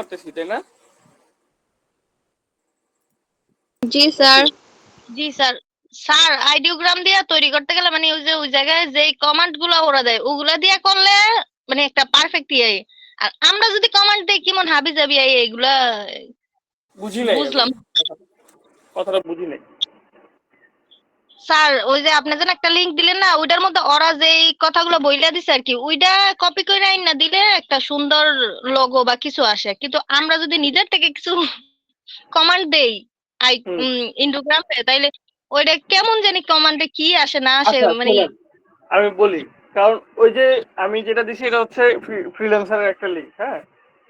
পারতেছি, তাই না? জি স্যার। জি স্যার। স্যার আইডিওগ্রাম দিয়ে তৈরি করতে গেলে মানে ওই যে ওই জায়গায় যে কমান্ড গুলা ওরা দেয় ওগুলা দিয়ে করলে মানে একটা পারফেক্ট ইয়ে। আর আমরা যদি কমান্ড দিই কেমন হাবি জাবি এগুলা বুঝি নাই আমি বুঝলাম। কথাটা বুঝি নাই। স্যার ওই যে আপনি যেন একটা লিংক দিলেন না ওইটার মধ্যে ওরা যে কথাগুলো বইলা দিছে আর কি ওইটা কপি করে আইন না দিলে একটা সুন্দর লোগো বা কিছু আসে, কিন্তু আমরা যদি নিজের থেকে কিছু কমান্ড দেই আই হুম। ইন্ডোগ্রামে তাইলে ওইটা কেমন জানি কমান্ডে কি আসে না আসে আচ্ছা মানে। শোনেন, আমি বলি। কারণ ওই যে আমি যেটা দিছি এটা হচ্ছে ফ্রিল্যান্সারের একটা লিঙ্ক, হ্যাঁ।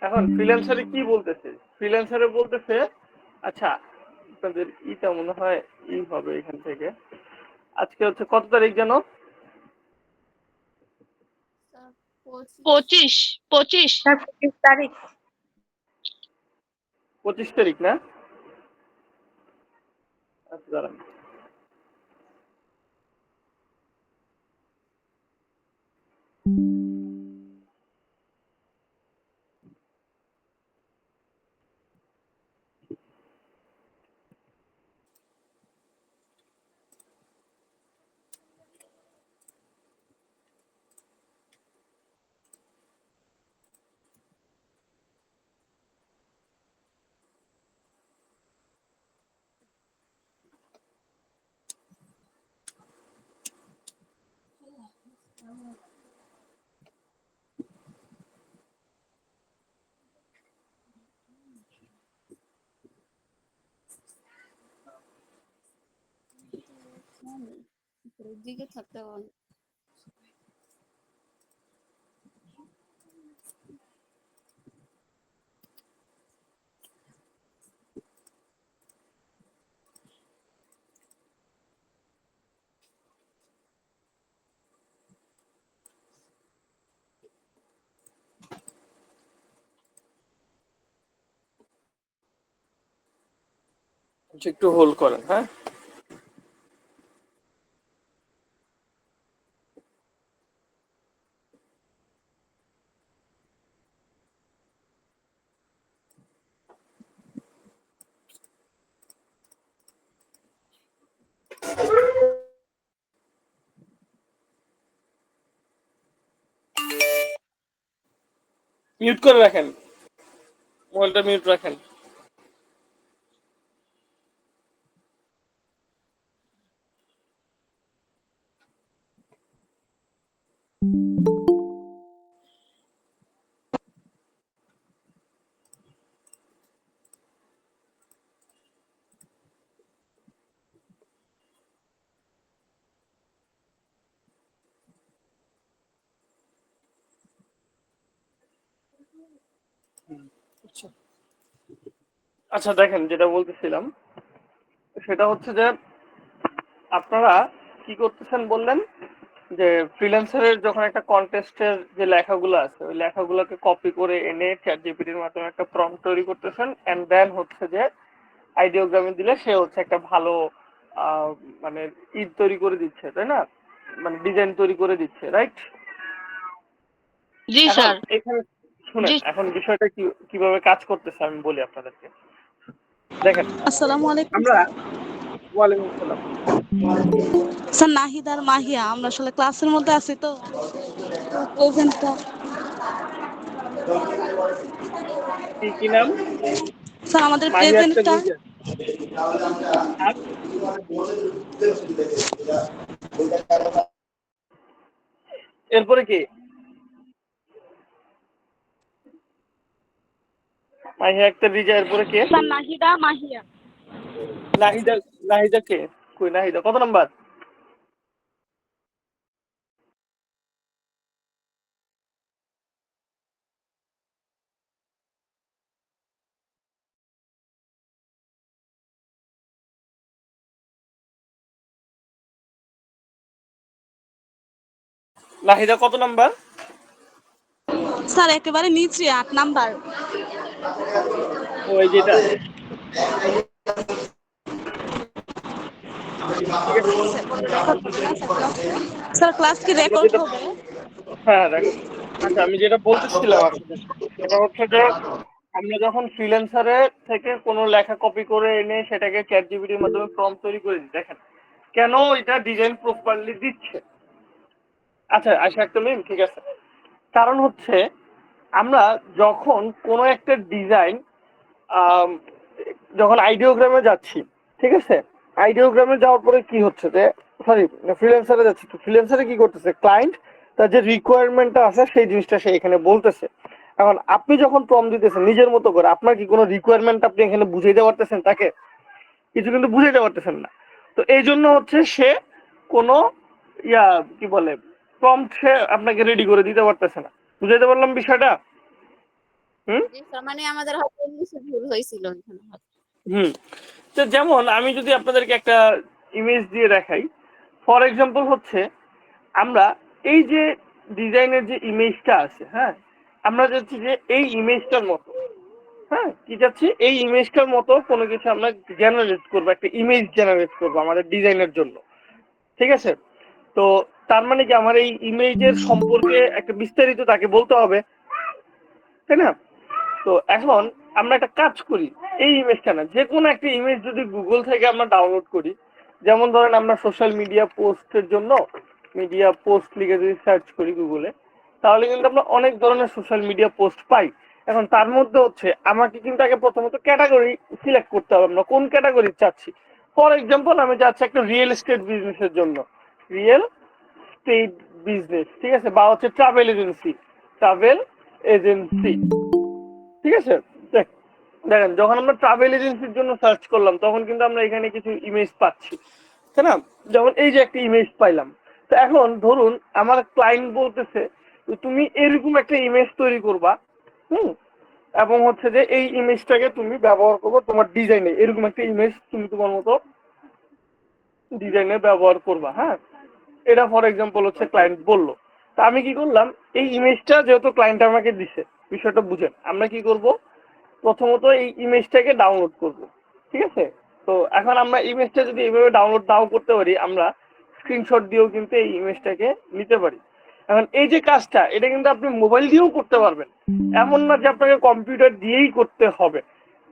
এখন ফ্রিল্যান্সারে কি বলতেছে, ফ্রিল্যান্সারে বলতেছে, আচ্ছা আপনাদের ইটা মনে হয় হবে এখান থেকে। আজকে হচ্ছে কত তারিখ জানো? 25 25। স্যার 25 তারিখ। 25 তারিখ না? আচ্ছা দাঁড়ান। দিকে থাকতে হবে। একটু হোল্ড করেন, হ্যাঁ। মিউট করে রাখেন, মোবাইলটা মিউট রাখেন। আচ্ছা দেখেন, যেটা বলতেছিলাম সেটা হচ্ছে যে আপনারা কি করতেছেন বললেন যে ফ্রিল্যান্সারের যখন একটা কন্টেস্টের যে লেখাগুলো আছে ওই লেখাগুলোকে কপি করে এনে চ্যাট জিপিটির মাধ্যমে একটা প্রম্পট তৈরি করতেছেন, এন্ড দেন হচ্ছে যে আইডিওগ্রামে দিলে সে হচ্ছে একটা ভালো আহ, মানে তৈরি করে দিচ্ছে, তাই না? মানে ডিজাইন তৈরি করে দিচ্ছে, রাইট? জি এখন স্যার। এখানে শুনেন, জি এখন বিষয়টা কিভাবে কাজ করতেছে আমি বলি আপনাদেরকে। দেখেন, আসসালামু আলাইকুম আমরা স্যার। ওয়ালাইকুম আসসালাম। স্যার নাহিদ আর মাহিয়া আমরা আসলে ক্লাসের মধ্যে আছি তো প্রেজেন্টটা। কি কি নাম? স্যার আমাদের মাহি আক্তার প্রেজেন্টটা। রিজা। আর এরপরে কি? মাহি আক্তার রিজা, এরপরে কে? স্যার নাহিদা মাহিয়া। নাহিদা। নাহিদা কে? কই নাহিদা কত নাম্বার? নাহিদা কত নাম্বার? স্যার একেবারে নিচে 8 নাম্বার। ও এই যেটা। ঠিক আছে। স্যার ক্লাস কি আমরা রেকর্ড যেটা, হবে? হ্যাঁ দেখো। আচ্ছা আমি যেটা বলতেছিলাম আসলে সেটা হচ্ছে যে আমরা যখন ফ্রিল্যান্সারে থেকে কোনো লেখা কপি করে এনে সেটাকে চ্যাট জিপিটির মাধ্যমে প্রম্পট তৈরি করে দিই, দেখেন কেন এটা ডিজাইন প্রপারলি দিচ্ছে। আচ্ছা আশা একটা মিনিট, ঠিক আছে। কারণ হচ্ছে আমরা যখন কোনো একটা ডিজাইন যখন আইডিওগ্রামে যাচ্ছি, ঠিক আছে, আইডিওগ্রামে যাওয়ার পরে কি হচ্ছে যে সরি ফ্রিল্যান্সারে যাচ্ছি, তো ফ্রিল্যান্সারে কি করতেছে, ক্লায়েন্ট তার যে রিকোয়ারমেন্টটা আছে সেই জিনিসটা সে এখানে বলতেছে। এখন আপনি যখন প্রম দিতেছেন নিজের মতো করে, আপনার কি কোনো রিকোয়ারমেন্ট আপনি এখানে বুঝাইতে পারতেছেন তাকে? কিছু কিন্তু বুঝাইতে পারতেছেন না। তো এই জন্য হচ্ছে সে কোনো ইয়া কি বলে প্রম্পট সে আপনাকে রেডি করে দিতে পারতেছে না। বুঝাইতে পারলাম বিষয়টা? হুম জি স্যার, মানে আমাদের হয়তো ইংলিশে ভুল হয়েছিল এখানে হয়তো। হুম তো যেমন আমি যদি আপনাদেরকে একটা ইমেজ দিয়ে দেখাই, ফর এক্সাম্পল হচ্ছে আমরা এই যে ডিজাইনের যে ইমেজটা আছে, হ্যাঁ, আমরা চাচ্ছি যে এই ইমেজটার মতো, হ্যাঁ কি চাচ্ছি, এই ইমেজটার মতো কোনো কিছু আমরা জেনারেট করবো, একটা ইমেজ জেনারেট করবো আমাদের ডিজাইনের জন্য, ঠিক আছে। তো তার মানে কি আমার এই ইমেজের সম্পর্কে একটা বিস্তারিত তাকে বলতে হবে, তাই না? তো এখন আমরা একটা কাজ করি, এই ইমেজটা না, যে কোনো একটা ইমেজ যদি গুগল থেকে আমরা ডাউনলোড করি, যেমন ধরেন আমরা সোশ্যাল মিডিয়া পোস্টের জন্য মিডিয়া পোস্ট লিখে যদি সার্চ করি গুগলে, তাহলে কিন্তু আমরা অনেক ধরনের সোশ্যাল মিডিয়া পোস্ট পাই। এখন তার মধ্যে হচ্ছে আমাকে কিন্তু আগে প্রথমত ক্যাটাগরি সিলেক্ট করতে হবে, আমরা কোন ক্যাটাগরি চাচ্ছি। ফর এক্সাম্পল আমি চাচ্ছি একটা রিয়েল এস্টেট বিজনেসের জন্য, রিয়েল স্টেট বিজনেস, ঠিক আছে, বা হচ্ছে ট্রাভেল এজেন্সি, ঠিক আছে। দেখেন যখন আমরা ট্রাভেল এজেন্সির জন্য সার্চ করলাম তখন কিন্তু আমরা এখানে কিছু ইমেজ পাচ্ছি, তাই না? যেমন এই যে একটা ইমেজ পাইলাম। তো এখন ধরুন আমার ক্লায়েন্ট বলতেছে তুমি এরকম একটা ইমেজ তৈরি করবা, হুম, এবং হচ্ছে যে এই ইমেজটাকে তুমি ব্যবহার করবো তোমার ডিজাইনে, এরকম একটা ইমেজ তুমি তোমার মতো ডিজাইনে ব্যবহার করবা, হ্যাঁ। এটা ফর এক্সাম্পল হচ্ছে ক্লায়েন্ট বললো। তা আমি কি করলাম, এই ইমেজটা যেহেতু ক্লায়েন্ট আমাকে দিছে, বিষয়টা বুঝেন, আমরা কি করব, প্রথমত এই ইমেজটাকে ডাউনলোড করব, ঠিক আছে। তো এখন আমরা ইমেজটা যদি এইভাবে ডাউনলোড নাও করতে পারি, আমরা স্ক্রিনশট দিয়েও কিন্তু এই ইমেজটাকে নিতে পারি। এখন এই যে কাজটা এটা কিন্তু আপনি মোবাইল দিয়েও করতে পারবেন, এমন না যে আপনাকে কম্পিউটার দিয়েই করতে হবে,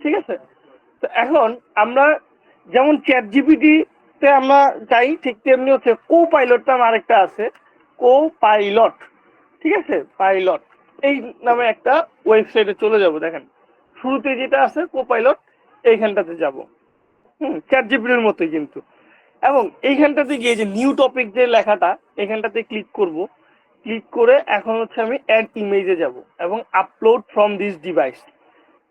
ঠিক আছে। তো এখন আমরা যেমন চ্যাট জিপিটি তে আমরা চাই, ঠিক তেমনি হচ্ছে কো পাইলট নামে আরেকটা আছে, কো পাইলট, ঠিক আছে, পাইলট এই নামে একটা ওয়েবসাইটে চলে যাব। দেখেন শুরুতে যেটা আছে কো পাইলট, এইখানটাতে যাব, চ্যাট জিপিটির মতোই কিন্তু। এবং এইখানটাতে গিয়ে যে নিউ টপিক যে লেখাটা, এখানটাতে ক্লিক করব, ক্লিক করে এখন হচ্ছে আমি অ্যাড ইমেজে যাব এবং আপলোড ফ্রম দিস ডিভাইস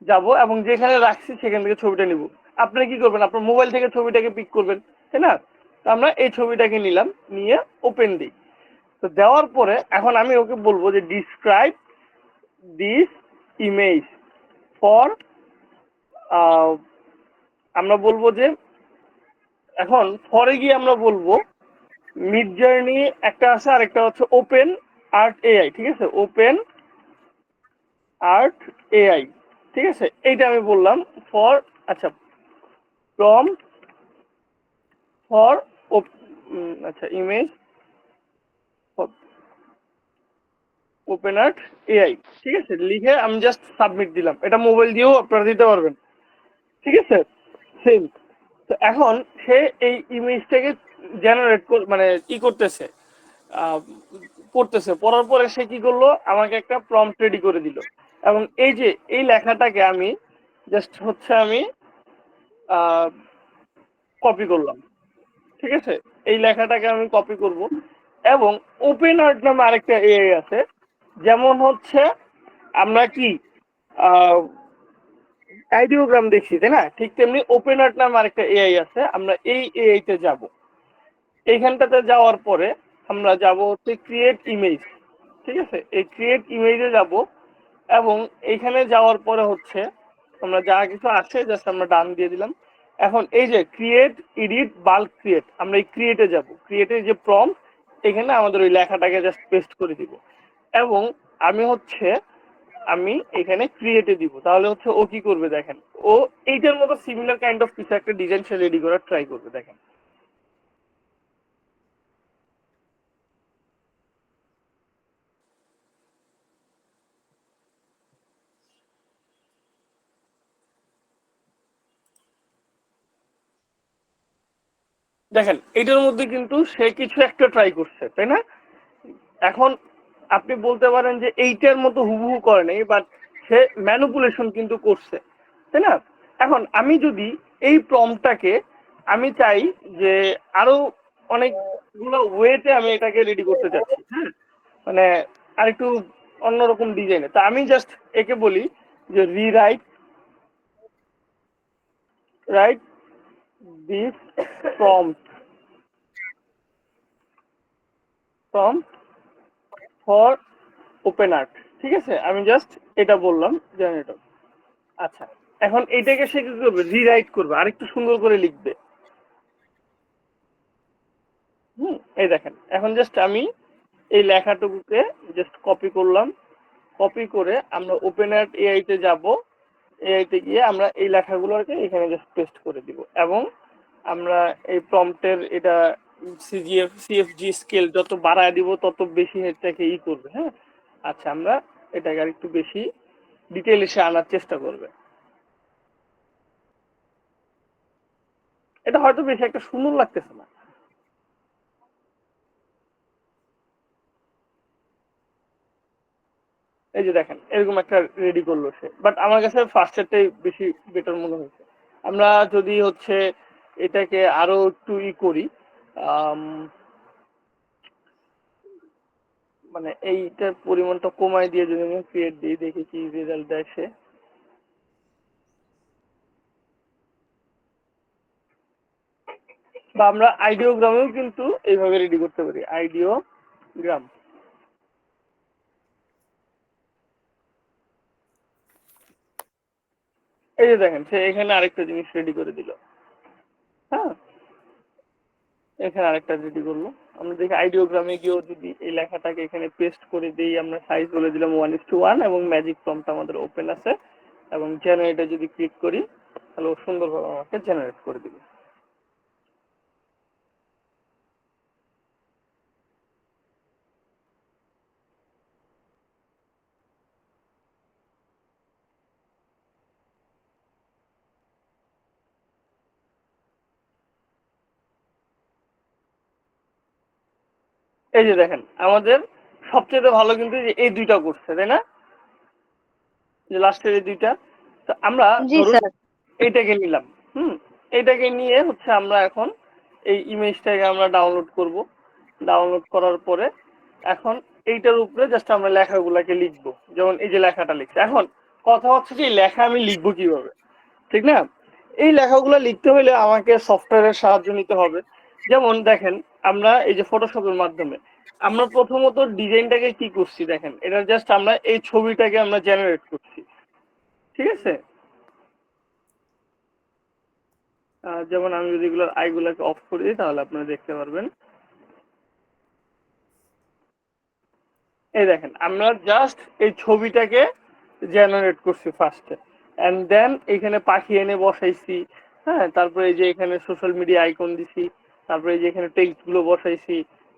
যাব, এবং যেখানে রাখছি সেখান থেকে ছবিটা নিব। আপনি কি করবেন, আপনার মোবাইল থেকে ছবিটাকে পিক করবেন, তাই না? তো আমরা এই ছবিটাকে নিলাম, নিয়ে ওপেন দিই। তো দেওয়ার পরে এখন আমি ওকে বলবো যে ডিসক্রাইব দিস ইমেজ ফর, আমরা বলবো যে এখন ফরে গিয়ে আমরা বলবো মিড জার্নি একটা আছে, আর একটা হচ্ছে ওপেন আর্ট এআই, ঠিক আছে, ওপেন আর্ট এআই, ঠিক আছে, এইটা আমি বললাম ফর, আচ্ছা ফ্রম ফর, আচ্ছা ইমেজ ওপেন আর্ট এআই, ঠিক আছে, লিখে আমি জাস্ট সাবমিট দিলাম। এটা মোবাইল দিয়েও আপনারা দিতে পারবেন, ঠিক আছে, সেম। তো এখন সে এই ইমেজটাকে জেনারেট মানে কি করতেছে, আহ, পড়তেছে, পড়ার পরে সে কি করলো, আমাকে একটা প্রম্পট রেডি করে দিল। এবং এই যে এই লেখাটাকে আমি জাস্ট হচ্ছে আমি কপি করলাম, ঠিক আছে, এই লেখাটাকে আমি কপি করব। এবং ওপেন আর্ট নামে আরেকটা এআই আছে, যেমন হচ্ছে আমরা কি আইডিওগ্রাম দেখছি, তাই না, ঠিক তেমনি ওপেন আর্ট নামে আরেকটা এআই আছে, আমরা এই এআই তে যাব। এইখানটাতে যাওয়ার পরে আমরা যাব হচ্ছে ক্রিয়েট ইমেজ, ঠিক আছে, এই ক্রিয়েট ইমেজে যাব। এবং এইখানে যাওয়ার পরে হচ্ছে আমরা যা কিছু আছে জাস্ট আমরা ডান দিয়ে দিলাম। এখন এই যে ক্রিয়েট এডিট বাল্ক ক্রিয়েট, আমরা এই ক্রিয়েটে যাব, ক্রিয়েটের যে প্রম্পট, এখানে আমাদের ওই লেখাটাকে জাস্ট পেস্ট করে দিব। এবং আমি হচ্ছে আমি এখানে ক্রিয়েটে দিব, তাহলে হচ্ছে ও কি করবে দেখেন, ও এইটার মতো সিমিলার কাইন্ড অফ কিছু একটা ডিজাইন সে রেডি করার ট্রাই করবে, দেখেন। দেখেন এটার মধ্যে কিন্তু সে কিছু একটা ট্রাই করছে, তাই না? এখন আপনি বলতে পারেন যে এইটার মতো হুবহু করে নাই, বাট সে ম্যানিপুলেশন কিন্তু করছে, তাই না? এখন আমি যদি এই প্রম্পটটাকে আমি চাই যে আরো অনেকগুলো ওয়েতে আমি এটাকে রেডি করতে চাচ্ছি, হ্যাঁ, মানে আরেকটু অন্যরকম ডিজাইনে, তা আমি জাস্ট একে বলি যে rewrite right this prompt for open art, ঠিক আছে? আমি জাস্ট এটা বললাম জেনারেটর। আচ্ছা, এখন এটাকে সে কি করবে? রিরাইট করবে, আরেকটু সুন্দর করে লিখবে। এই দেখেন এখন জাস্ট আমি এই লেখাটুকুকে জাস্ট কপি করলাম, কপি করে আমরা ওপেন আর্ট এআই তে যাব, এআই তে গিয়ে আমরা এই লেখাগুলোকে এখানে জাস্ট পেস্ট করে দিব, এবং আমরা এই প্রম্পটের এটা সিএফজি স্কেল যত বাড়ায় দিব তত বেশি এটাকে করবে, হ্যাঁ। আচ্ছা, আমরা এটাকে আর একটু বেশি ডিটেইলসে আনার চেষ্টা করবে। এটা হয়তো বেশি একটা সুন্দর লাগতেছে না। এই যে দেখেন এরকম একটা রেডি করলো সে, বাট আমার কাছে ফার্স্ট এরটাই বেশি বেটার মনে হয়েছে। আমরা যদি হচ্ছে এটাকে আরো একটু করি, মানে এইটার পরিমাণটা কমায় দিয়ে যদি আমি ক্রিয়েট দিই, দেখি কি রেজাল্ট দেয় সে। বা আমরা আইডিওগ্রামেও কিন্তু এইভাবে রেডি করতে পারি, আইডিওগ্রাম। এই যে দেখেন সে এখানে আরেকটা জিনিস রেডি করে দিল, হ্যাঁ, এখানে আরেকটা রেডি করলো। আমরা দেখি আইডিওগ্রামে গিয়েও যদি এই লেখাটাকে এখানে পেস্ট করে দিই, আমরা সাইজ বলে দিলাম 1:1 এবং ম্যাজিক প্রম্পট আমাদের ওপেন আছে, এবং জেনারেটে যদি ক্লিক করি তাহলে ও সুন্দরভাবে আমাকে জেনারেট করে দিবে। এই যে দেখেন আমাদের সবচেয়ে ভালো কিন্তু এই দুইটা করছে, তাই না? যে লাস্টের এই দুইটা। তো আমরা জি ধরুন স্যার। এইটাকে নিলাম, এইটাকে নিয়ে হচ্ছে আমরা এখন এই ইমেজটাকে আমরা ডাউনলোড করব। ডাউনলোড করার পরে এখন এইটার উপরে জাস্ট আমরা লেখাগুলাকে লিখবো, যেমন এই যে লেখাটা লিখছে। এখন কথা হচ্ছে যে এই লেখা আমি লিখবো কিভাবে, ঠিক না? এই লেখাগুলো লিখতে হলে আমাকে সফটওয়্যারের সাহায্য নিতে হবে। যেমন দেখেন আমরা এই যে ফটোশপের মাধ্যমে আমরা প্রথমত ডিজাইনটাকে কি করছি, দেখেন এটা জাস্ট আমরা এই ছবিটাকে আমরা জেনারেট করছি, ঠিক আছে? যেমন আমি যদি এগুলোর আইগুলোকে অফ করে দিই তাহলে আপনারা দেখতে পারবেন। এই দেখেন আমরা জাস্ট এই ছবিটাকে জেনারেট করছি ফার্স্টে, এন্ড দেন এখানে পাখি এনে বসাইছি, হ্যাঁ, তারপরে এই যে এখানে সোশ্যাল মিডিয়া আইকন দিছি, তারপরে এই যে এখানে টেক্সট গুলো বসাইছি,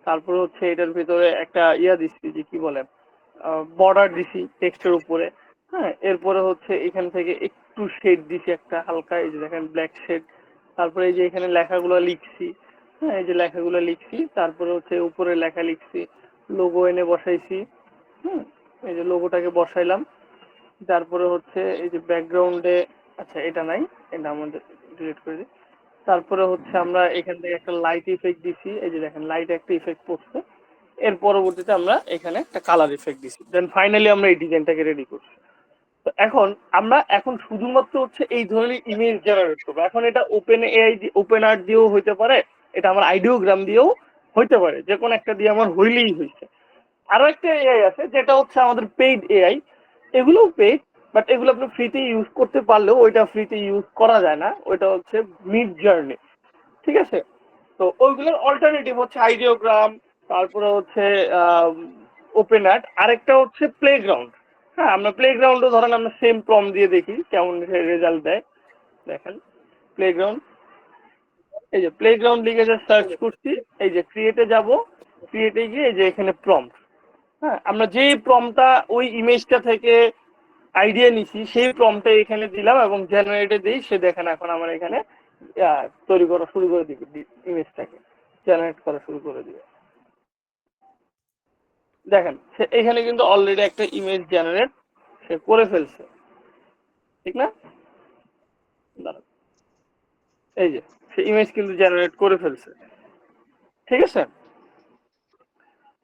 তারপরে হচ্ছে এটার ভিতরে একটা দিছি যে কি বলে বর্ডার দিছি টেক্সটের উপরে, হ্যাঁ, এরপরে হচ্ছে এখান থেকে একটু শেড দিছি একটা হালকা, এই যে দেখেন ব্ল্যাক শেড। তারপরে এই যে এখানে লেখাগুলো লিখছি, হ্যাঁ, এই যে লেখাগুলো লিখছি, তারপরে হচ্ছে উপরে লেখা লিখছি, লোগো এনে বসাইছি, এই যে লোগোটাকে বসাইলাম। তারপরে হচ্ছে এই যে ব্যাকগ্রাউন্ডে, আচ্ছা এটা নাই, এটা আমাদের ডিলিট করে দিই। তারপরে হচ্ছে আমরা এখান থেকে একটা লাইট ইফেক্ট দিছি, এই যে দেখেন লাইট একটা ইফেক্ট পড়ছে। এর পরবর্তীতে আমরা এখানে একটা কালার ইফেক্ট দিছি, দেন ফাইনালি আমরা এই ডিজাইনটাকে রেডি করছি। তো এখন আমরা শুধুমাত্র হচ্ছে এই ধরনের ইমেজ জেনারেট করবো। এখন এটা ওপেন এআই, ওপেন আর্ট দিয়েও হইতে পারে, এটা আমার আইডিওগ্রাম দিয়েও হইতে পারে, যে কোনো একটা দিয়ে আমার হইলেই হয়েছে। আরো একটা এআই আছে যেটা হচ্ছে আমাদের পেইড এআই, এগুলোও পেইড, বাট এগুলো আপনি ফ্রিতে ইউজ করতে পারলেও ওইটা ফ্রিতে ইউজ করা যায় না, ওইটা হচ্ছে মিড জার্নি, ঠিক আছে? তো ওইগুলোর অল্টারনেটিভ হচ্ছে আইডিওগ্রাম, তারপরে হচ্ছে ওপেন আর্ট, আরেকটা হচ্ছে প্লেগ্রাউন্ড। হ্যাঁ, আমরা প্লেগ্রাউন্ডও ধরেন আমরা সেম প্রম দিয়ে দেখি কেমন রেজাল্ট দেয়। দেখেন প্লেগ্রাউন্ড, এই যে প্লেগ্রাউন্ড লিখে যে সার্চ করছি, এই যে ক্রিয়েটে যাব, ক্রিয়েটে গিয়ে এই যে এখানে প্রম্পট, হ্যাঁ, আমরা যে প্রম্পটটা ওই ইমেজটা থেকে আইডিয়া নিছি সেই প্রম্পটটা এখানে দিলাম এবং জেনারেটে দিই, সে দেখেন এখন আমার এখানে তৈরি করা শুরু করে দিবে, ইমেজটাকে জেনারেট করা শুরু করে দিবে। দেখেন এখানে কিন্তু অলরেডি একটা ইমেজ জেনারেট সে করে ফেলছে, ঠিক না? এই যে সে ইমেজ কিন্তু জেনারেট করে ফেলছে, ঠিক আছে?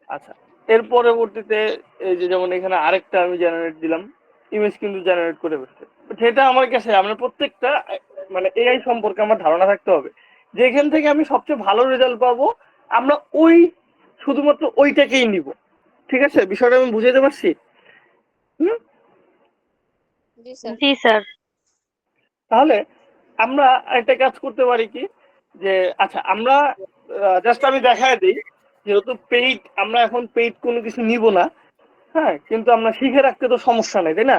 আচ্ছা, এর পরবর্তীতে এই যে যেমন এখানে আরেকটা আমি জেনারেট দিলাম, ইমেজ কিন্তু জেনারেট করে ফেলছে। যেটা আমার কাছে আমরা প্রত্যেকটা মানে এআই সম্পর্কে আমার ধারণা থাকতে হবে, যেখান থেকে আমি সবচেয়ে ভালো রেজাল্ট পাবো আমরা ওই শুধুমাত্র ওইটাকেই নিব, ঠিক আছে? বিষয়টা আমি বুঝাতে পারছি? জি স্যার। জি স্যার। তাহলে আমরা একটা কাজ করতে পারি কি, যে আচ্ছা আমরা জাস্ট আমি দেখায় দিই, যেহেতু পেইড আমরা এখন পেইড কোনো কিছু নিব না, হ্যাঁ, কিন্তু আমরা শিখে রাখতে তো সমস্যা নেই, তাই না?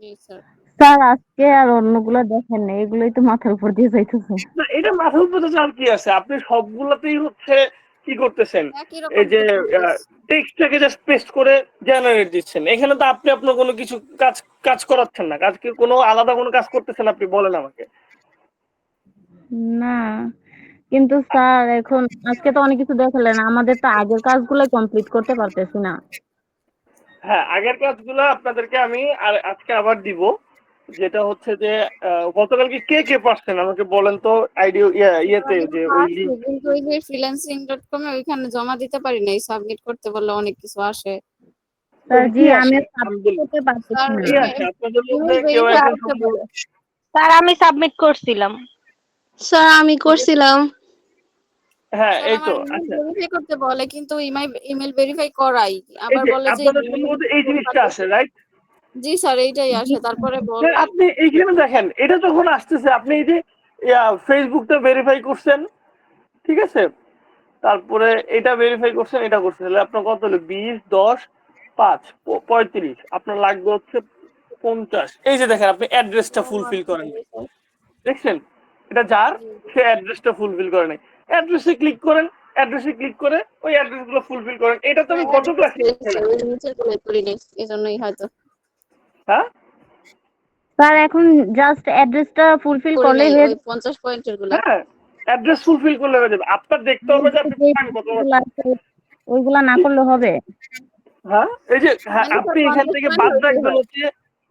জি স্যার। স্যার আজকে আর অন্যগুলো দেখেন না, এগুলোই তো মাথার উপর দিয়ে যাইতেছে। না, এটা মাথার উপরে আর কি আছে, আপনি সবগুলাতেই হচ্ছে কি করতেছেন, একই রকম এই যে performance। টেক্সটটাকে জাস্ট পেস্ট করে জেনারেট দিচ্ছেন। এখানে তো আপনি আপনার কোনো কিছু কাজ করাচ্ছেন না, কাজ কি কোনো আলাদা কোনো কাজ করতেছেন আপনি বলেন আমাকে। না কিন্তু স্যার এখন আজকে তো অনেক কিছু দেখালেন, আমাদের তো আগের কাজগুলো কমপ্লিট করতে পারতেছি না। হ্যাঁ, আগের কাজগুলো আপনাদেরকে আমি আজকে আবার দিব, যেটা হচ্ছে যে গতকালকে কে কে পারছেন আমাকে বলেন তো, আইডিয়া ইয়েতে যে ওই আছে, কিন্তু ওই যে freelancing.com এ ওইখানে জমা দিতে পারি নাই, সাবমিট করতে বললে অনেক কিছু আসে। স্যার জি কি আমি আসে? সাবমিট করতে পারতেছি স্যার না। কি আসে আপনাদের মধ্যে কেউ verify একজন করতে বলে। স্যার আমি সাবমিট করছিলাম। স্যার আমি করছিলাম। হ্যাঁ, স্যার এই আমার তো। ইমেল আচ্ছা, ভেরিফাই করতে বলে, কিন্তু ইমেল ভেরিফাই করাই, এই আবার যে বলে যে আপনাদের সম্ভবত এই জিনিসটা আসে, রাইট? জি স্যার এইটাই আসে, তারপরে বলে হ্যাঁ, আপনি এইখানে দেখেন এটা যখন আসতেছে, আপনি এই যে ফেসবুকটা ভেরিফাই করছেন, ঠিক আছে, তারপরে এটা ভেরিফাই করছেন, এটা করছেন, তাহলে আপনার কত হলো? 20, 10, 5, 35, আপনার লাগবে হচ্ছে 50। এই যে দেখেন আপনি অ্যাড্রেসটা ফুলফিল করেন, দেখছেন? এটা যার, সে অ্যাড্রেসটা ফুলফিল করে নাই। অ্যাড্রেসে ক্লিক করেন, অ্যাড্রেসে ক্লিক করে ওই অ্যাড্রেসগুলো ফুলফিল করেন। এটা তো আমি গত ক্লাসে শিখেছিলাম। নিচের গুলো করিনি, এজন্যই হয়তো হ্যাঁ, স্যার এখন জাস্ট অ্যাড্রেসটা ফুলফিল করি করলেই নাই, হয়ে ওই 50 পয়েন্টের গুলো। হ্যাঁ, অ্যাড্রেস ফুলফিল করলে হয়ে যাবে। আপনার দেখতে হবে যে আপনি কোথায় কত। ওইগুলা না করলে হবে? হ্যাঁ, এই যে হ্যাঁ, মানে আপনি স্যার এখান 50 থেকে পয়েন্ট বাদ হইলেই রাখবেন হয়। হচ্ছে,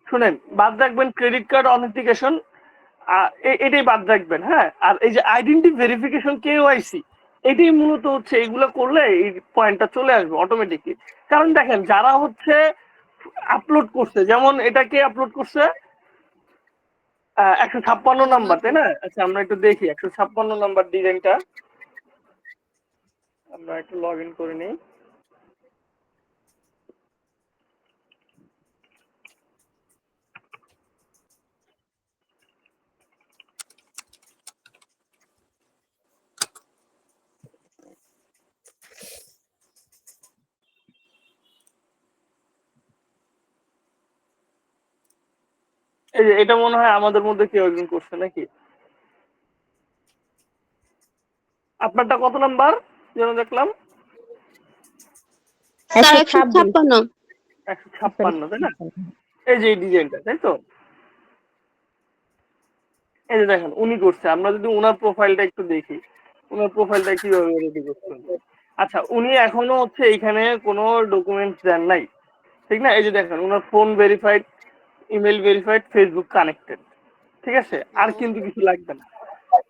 শুনেন, বাদ রাখবেন ক্রেডিট কার্ড অথেন্টিকেশন, এটাই বাদ রাখবেন। হ্যাঁ, আর এই যে আইডেন্টি ভেরিফিকেশন, কেওআইসি, এটাই মূলত হচ্ছে এইগুলো করলে এই পয়েন্টটা চলে আসবে অটোমেটিকলি। কারণ দেখেন যারা হচ্ছে আপলোড করছে, যেমন এটাকে আপলোড করছে 156 নাম্বার, তাই না? আচ্ছা আমরা একটু দেখি 156 নাম্বার ডিজাইনটা, আমরা একটু লগ ইন করে নিই। এই যে এটা মনে হয় আমাদের মধ্যে কেউ একজন করছে নাকি? আপনারটা কত নাম্বার যেন দেখলাম? স্যার 156। 156, তাই না? এই যে এই ডিজাইনটা, তাই তো? এই যে দেখেন উনি করছে। আমরা যদি ওনার প্রোফাইলটা একটু দেখি, ওনার প্রোফাইলটা কিভাবে রেডি করছেন। আচ্ছা, উনি এখনো হচ্ছে এইখানে কোনো ডকুমেন্টস দেন নাই, ঠিক না? এই যে দেখেন ওনার phone verified, email verified, Facebook connected, ঠিক আছে? আর কিন্তু কিছু লাগবে না।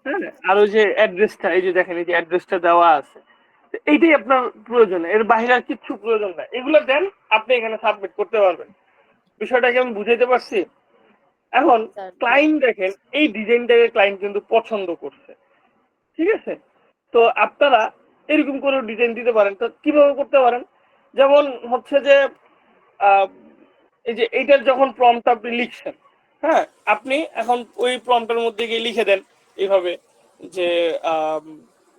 হ্যাঁ, আর ওই যে অ্যাড্রেসটা, এই যে দেখেন এই যে অ্যাড্রেসটা দেওয়া আছে, এইটাই আপনার প্রয়োজন, এর বাইরে আর কিচ্ছু প্রয়োজন নাই। এগুলো দেন, আপনি এখানে সাবমিট করতে পারবেন। বিষয়টাকে আমি বুঝাইতে পারছি? এখন ক্লায়েন্ট দেখেন এই ডিজাইনটাকে ক্লায়েন্ট কিন্তু পছন্দ করছে, ঠিক আছে? তো আপনারা এরকম করে ডিজাইন দিতে পারেন। তো কিভাবে করতে পারেন? যেমন হচ্ছে যে এই যে এইটার যখন প্রম্পট আপনি লিখছেন, হ্যাঁ, আপনি এখন ওই প্রম্পটের মধ্যে গিয়ে লিখে দেন এইভাবে যে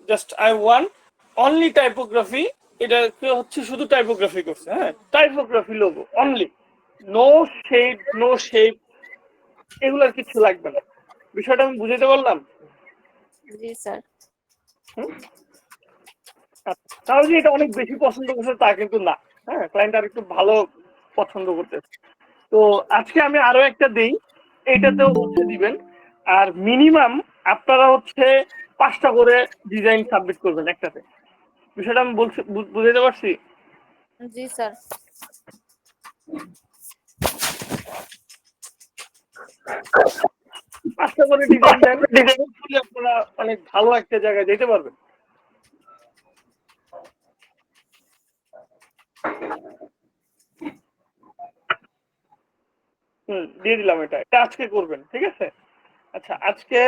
just I want only typography, এটা হচ্ছে শুধু টাইপোগ্রাফি করছে, হ্যাঁ, typography logo only, no shade, no shape, এগুলোর কিছু লাগবে না। বিষয়টা আমি বুঝাতে পারলাম? জি স্যার। তাহলে যে এটা অনেক বেশি পছন্দ করছে তা কিন্তু না। হ্যাঁ, ক্লায়েন্ট আর একটু ভালো পছন্দ করতেছে। তো আজকে আমি আরো একটা দেই, এইটাতেও হচ্ছে দিবেন। আর মিনিমাম আপনারা হচ্ছে 5টা করে ডিজাইন সাবমিট করবেন একটাতে। বিষয়টা আমি বলছি, বুঝাইতে পারছি? জি স্যার। 5টা করে ডিজাইন দেন, আপনারা অনেক ভালো একটা জায়গায় যেতে পারবেন। দিয়ে দিলাম, এটা আজকে করবেন, ঠিক আছে? আচ্ছা, আজকে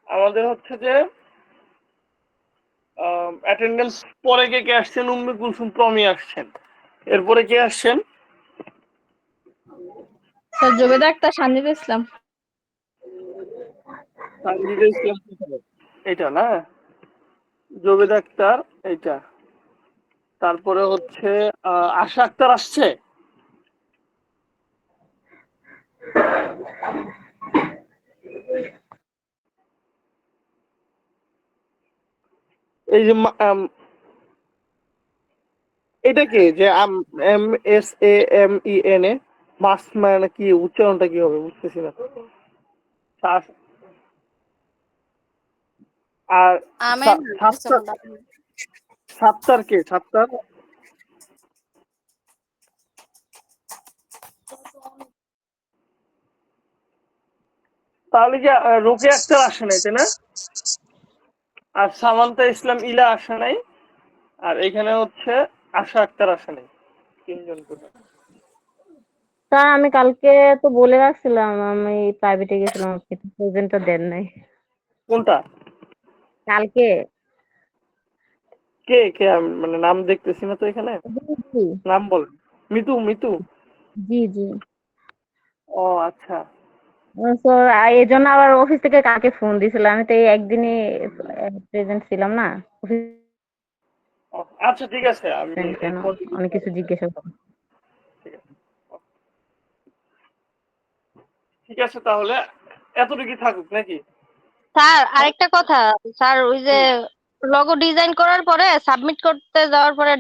আমাদের হচ্ছে যে অ্যাটেন্ডেন্স পরে কে আসছেন? উম্মে কুলসুম প্রমি আসছেন। এরপরে কে আসছেন? স্যার জবেদা আক্তার, সানজিদা ইসলাম। সানজিদা ইসলাম এটা না, জবেদ আক্তার এইটা, তারপরে হচ্ছে আশা আক্তার আসছে। এই যে এটা কি যে MSAMEN মাস, মানে কি উচ্চারণটা কি হবে বুঝতেছি না। আর আমেন সাত্তার কে? সাত্তার তাহলে কি রোকে আক্তার আসে নাই, তাই না? আর সামান্তা ইসলাম ইলা আসে নাই, আর এখানে হচ্ছে আশা আক্তার আসে নাই। 3 জন করে। স্যার আমি কালকে তো বলে রাখছিলাম, আমি প্রাইভেটে গেছিলাম, আপনি তো প্রেজেন্টটা দেন নাই। কোনটা? কালকে কে কে মানে নাম দেখতেছি না তো এখানে। জি নাম বল। মিতু, মিতু। জি জি। ও আচ্ছা। তো এই জন্য আবার অফিস থেকে কাকে ফোন দিয়েছিল, আমি তো এই একদিনই প্রেজেন্ট ছিলাম না অফিস, ও, আচ্ছা ঠিক আছে, আমি কেন অনেক কিছু জিজ্ঞাসা করবো। ঠিক আছে তাহলে এতটুকু থাকুক নাকি? স্যার আরেকটা কথা, স্যার ওই যে লগো ডিজাইন করার পরে সাবমিট করতে যাওয়ার পরে